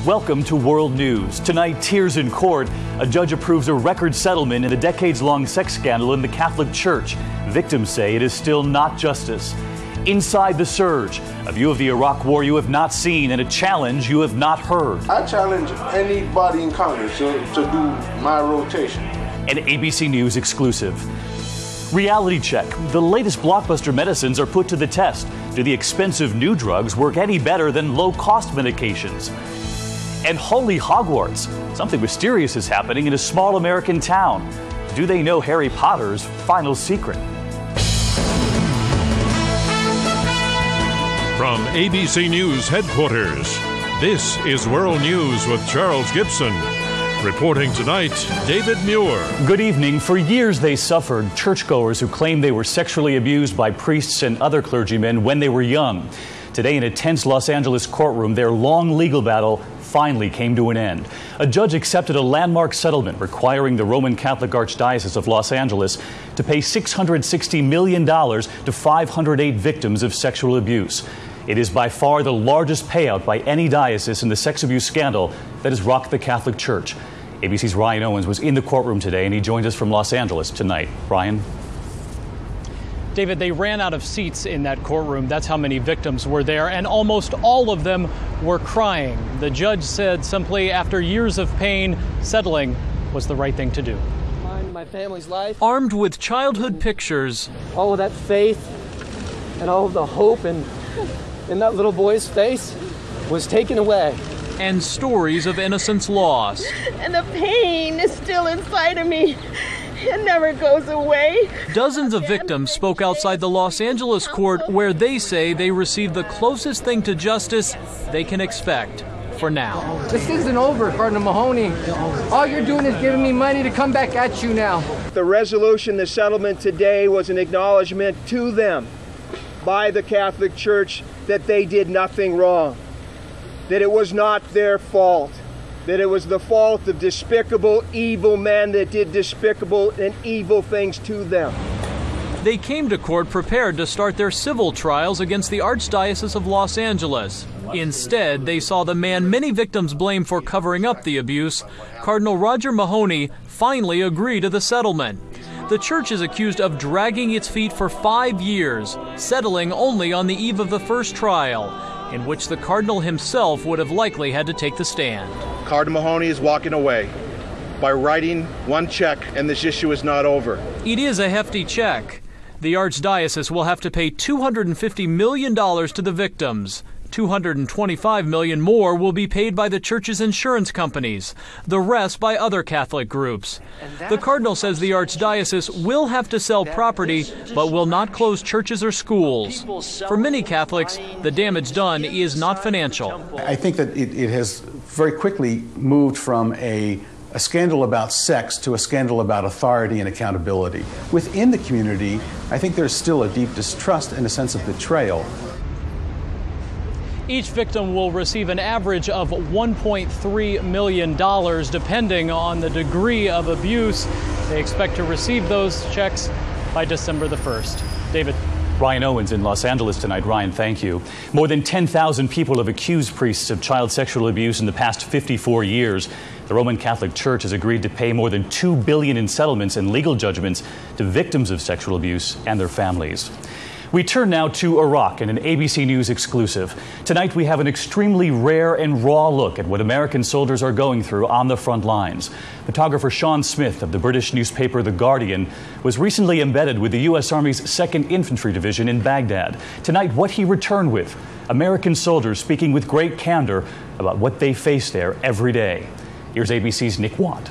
Welcome to World News. Tonight, tears in court. A judge approves a record settlement in the decades-long sex scandal in the Catholic Church. Victims say it is still not justice. Inside the surge, a view of the Iraq War you have not seen and a challenge you have not heard. I challenge anybody in Congress to do my rotation. An ABC News exclusive. Reality check. The latest blockbuster medicines are put to the test. Do the expensive new drugs work any better than low-cost medications? And holy Hogwarts. Something mysterious is happening in a small American town. Do they know Harry Potter's final secret? From ABC News headquarters, this is World News with Charles Gibson. Reporting tonight, David Muir. Good evening. For years they suffered, churchgoers who claimed they were sexually abused by priests and other clergymen when they were young. Today, in a tense Los Angeles courtroom, their long legal battle finally came to an end. A judge accepted a landmark settlement requiring the Roman Catholic Archdiocese of Los Angeles to pay $660 million to 508 victims of sexual abuse. It is by far the largest payout by any diocese in the sex abuse scandal that has rocked the Catholic Church. ABC's Ryan Owens was in the courtroom today, and he joins us from Los Angeles tonight. Ryan? David, they ran out of seats in that courtroom. That's how many victims were there, and almost all of them were crying. The judge said simply, after years of pain, settling was the right thing to do. My family's life. Armed with childhood pictures. All of that faith and all of the hope in that little boy's face was taken away. And stories of innocence lost. And the pain is still inside of me. It never goes away. Dozens of victims spoke outside the Los Angeles court where they say they received the closest thing to justice they can expect for now. This isn't over, Cardinal Mahoney. All you're doing is giving me money to come back at you now. The resolution, the settlement today was an acknowledgement to them by the Catholic Church that they did nothing wrong, that it was not their fault, that it was the fault of despicable, evil men that did despicable and evil things to them. They came to court prepared to start their civil trials against the Archdiocese of Los Angeles. Instead, they saw the man many victims blame for covering up the abuse, Cardinal Roger Mahoney, finally agree to the settlement. The church is accused of dragging its feet for 5 years, settling only on the eve of the first trial, in which the cardinal himself would have likely had to take the stand. Cardinal Mahoney is walking away by writing one check, and this issue is not over. It is a hefty check. The Archdiocese will have to pay $250 million to the victims. $225 million more will be paid by the church's insurance companies, the rest by other Catholic groups. The cardinal says the Archdiocese will have to sell property, but will not close churches or schools. For many Catholics, the damage done is not financial. I think that it has very quickly moved from a scandal about sex to a scandal about authority and accountability. Within the community, I think there's still a deep distrust and a sense of betrayal. Each victim will receive an average of $1.3 million, depending on the degree of abuse. They expect to receive those checks by December the 1st. David. Ryan Owens in Los Angeles tonight. Ryan, thank you. More than 10,000 people have accused priests of child sexual abuse in the past 54 years. The Roman Catholic Church has agreed to pay more than $2 billion in settlements and legal judgments to victims of sexual abuse and their families. We turn now to Iraq and an ABC News exclusive. Tonight we have an extremely rare and raw look at what American soldiers are going through on the front lines. Photographer Sean Smith of the British newspaper The Guardian was recently embedded with the U.S. Army's 2nd Infantry Division in Baghdad. Tonight, what he returned with, American soldiers speaking with great candor about what they face there every day. Here's ABC's Nick Watt.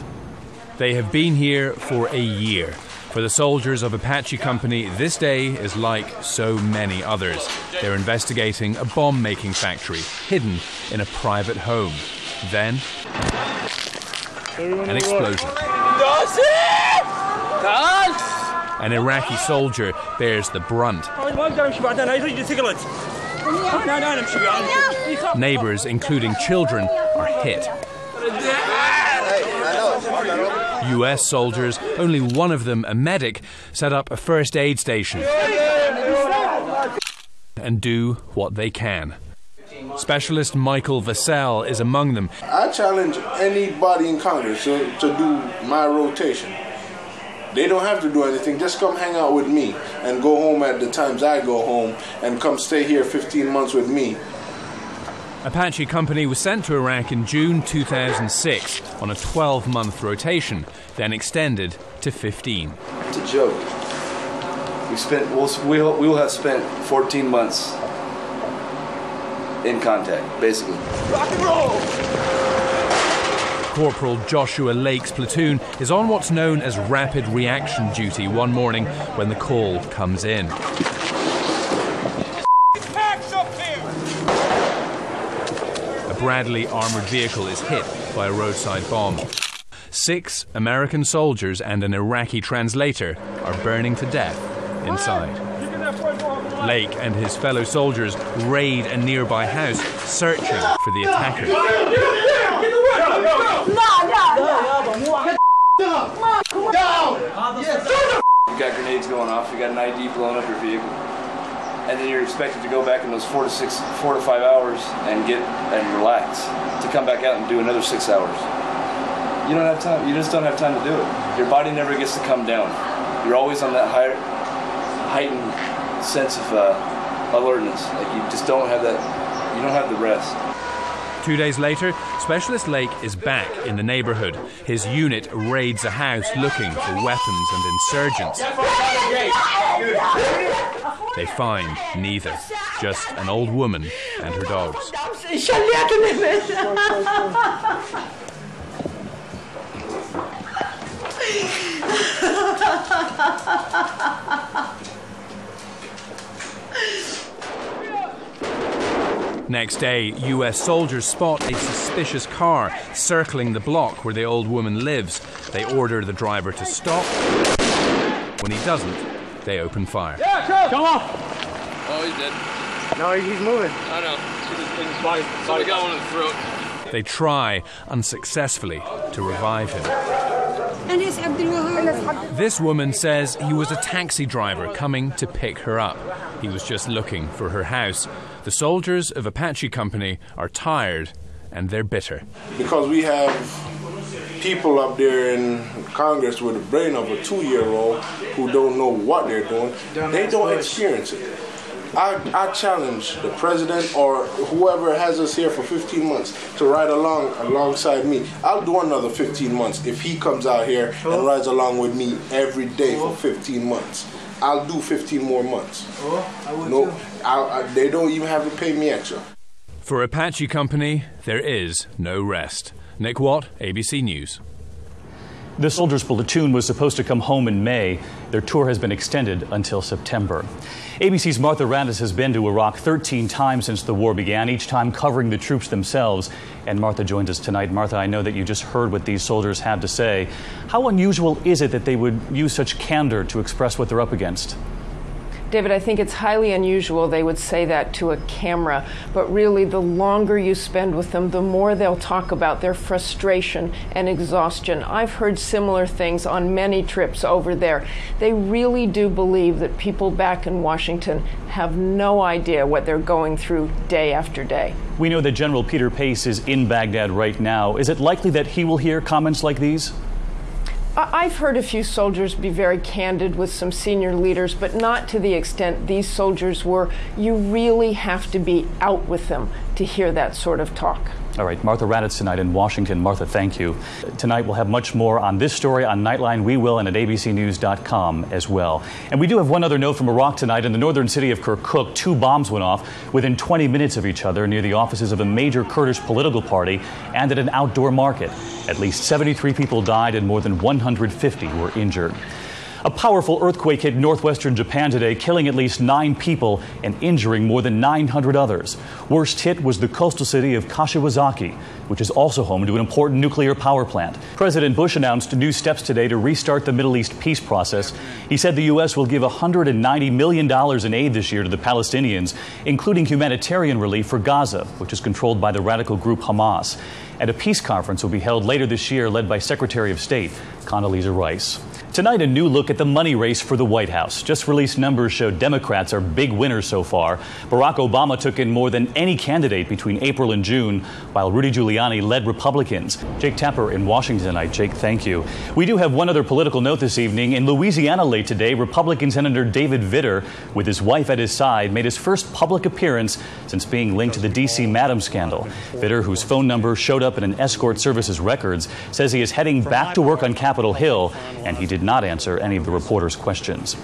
They have been here for a year. For the soldiers of Apache Company, this day is like so many others. They're investigating a bomb-making factory hidden in a private home. Then, an explosion. An Iraqi soldier bears the brunt. Neighbors, including children, are hit. U.S. soldiers, only one of them a medic, set up a first aid station and do what they can. Specialist Michael Vassell is among them. I challenge anybody in Congress to do my rotation. They don't have to do anything. Just come hang out with me and go home at the times I go home and come stay here 15 months with me. Apache Company was sent to Iraq in June 2006 on a 12-month rotation, then extended to 15. It's a joke. We will have spent 14 months in contact, basically. Rock and roll! Corporal Joshua Lake's platoon is on what's known as rapid reaction duty one morning when the call comes in. A Bradley armoured vehicle is hit by a roadside bomb. 6 American soldiers and an Iraqi translator are burning to death inside. Lake and his fellow soldiers raid a nearby house, searching for the attacker. You got grenades going off, you got an ID blowing up your vehicle, and then you're expected to go back in those 4 to 5 hours and relax, to come back out and do another 6 hours. You don't have time. You just don't have time to do it. Your body never gets to come down. You're always on that heightened sense of alertness. Like you just don't have that. You don't have the rest. 2 days later, Specialist Lake is back in the neighbourhood. His unit raids a house looking for weapons and insurgents. They find neither, just an old woman and her dogs. Next day, US soldiers spot a suspicious car circling the block where the old woman lives. They order the driver to stop. When he doesn't, they open fire. Yeah, come on! Oh, he's dead. No, he's moving. I know. His body. Somebody got one in the throat. They try, unsuccessfully, to revive him. This woman says he was a taxi driver coming to pick her up. He was just looking for her house. The soldiers of Apache Company are tired and they're bitter. Because we have people up there in Congress with the brain of a 2-year-old who don't know what they're doing. They don't experience it. I challenge the president or whoever has us here for 15 months to ride alongside me. I'll do another 15 months if he comes out here and rides along with me every day for 15 months. I'll do 15 more months. No, they don't even have to pay me extra. For Apache Company, there is no rest. Nick Watt, ABC News. The soldiers' platoon was supposed to come home in May. Their tour has been extended until September. ABC's Martha Raddatz has been to Iraq 13 times since the war began, each time covering the troops themselves. And Martha joins us tonight. Martha, I know that you just heard what these soldiers have to say. How unusual is it that they would use such candor to express what they're up against? David, I think it's highly unusual they would say that to a camera, but really the longer you spend with them, the more they'll talk about their frustration and exhaustion. I've heard similar things on many trips over there. They really do believe that people back in Washington have no idea what they're going through day after day. We know that General Peter Pace is in Baghdad right now. Is it likely that he will hear comments like these? I've heard a few soldiers be very candid with some senior leaders, but not to the extent these soldiers were. You really have to be out with them to hear that sort of talk. All right, Martha Raddatz tonight in Washington. Martha, thank you. Tonight we'll have much more on this story on Nightline. We will, and at abcnews.com as well. And we do have one other note from Iraq tonight. In the northern city of Kirkuk, 2 bombs went off within 20 minutes of each other near the offices of a major Kurdish political party and at an outdoor market. At least 73 people died and more than 150 were injured. A powerful earthquake hit northwestern Japan today, killing at least 9 people and injuring more than 900 others. Worst hit was the coastal city of Kashiwazaki, which is also home to an important nuclear power plant. President Bush announced new steps today to restart the Middle East peace process. He said the U.S. will give $190 million in aid this year to the Palestinians, including humanitarian relief for Gaza, which is controlled by the radical group Hamas. And a peace conference will be held later this year, led by Secretary of State Condoleezza Rice. Tonight, a new look at the money race for the White House. Just released numbers show Democrats are big winners so far. Barack Obama took in more than any candidate between April and June, while Rudy Giuliani led Republicans. Jake Tapper in Washington tonight. Jake, thank you. We do have one other political note this evening. In Louisiana late today, Republican Senator David Vitter, with his wife at his side, made his first public appearance since being linked to the D.C. Madam scandal. Vitter, whose phone number showed up in an escort services records, says he is heading back to work on Capitol Hill, and he did not answer any of the reporters' questions.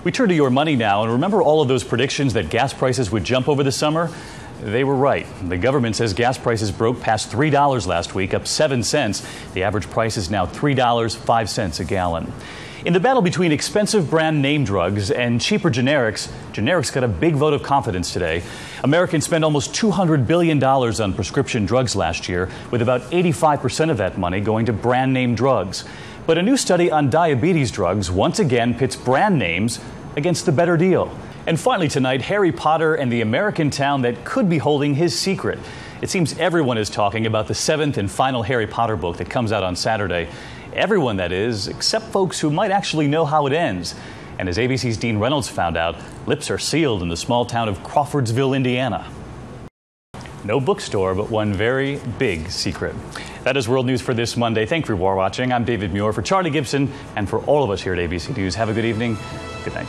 We turn to your money now, and remember all of those predictions that gas prices would jump over the summer? They were right. The government says gas prices broke past $3 last week, up 7 cents. The average price is now $3.05 a gallon. In the battle between expensive brand name drugs and cheaper generics, generics got a big vote of confidence today. Americans spent almost $200 billion on prescription drugs last year, with about 85% of that money going to brand name drugs. But a new study on diabetes drugs once again pits brand names against the better deal. And finally tonight, Harry Potter and the American town that could be holding his secret. It seems everyone is talking about the 7th and final Harry Potter book that comes out on Saturday. Everyone, that is, except folks who might actually know how it ends. And as ABC's Dean Reynolds found out, lips are sealed in the small town of Crawfordsville, Indiana. No bookstore, but one very big secret. That is World News for this Monday. Thank you for watching. I'm David Muir. For Charlie Gibson and for all of us here at ABC News, have a good evening. Good night.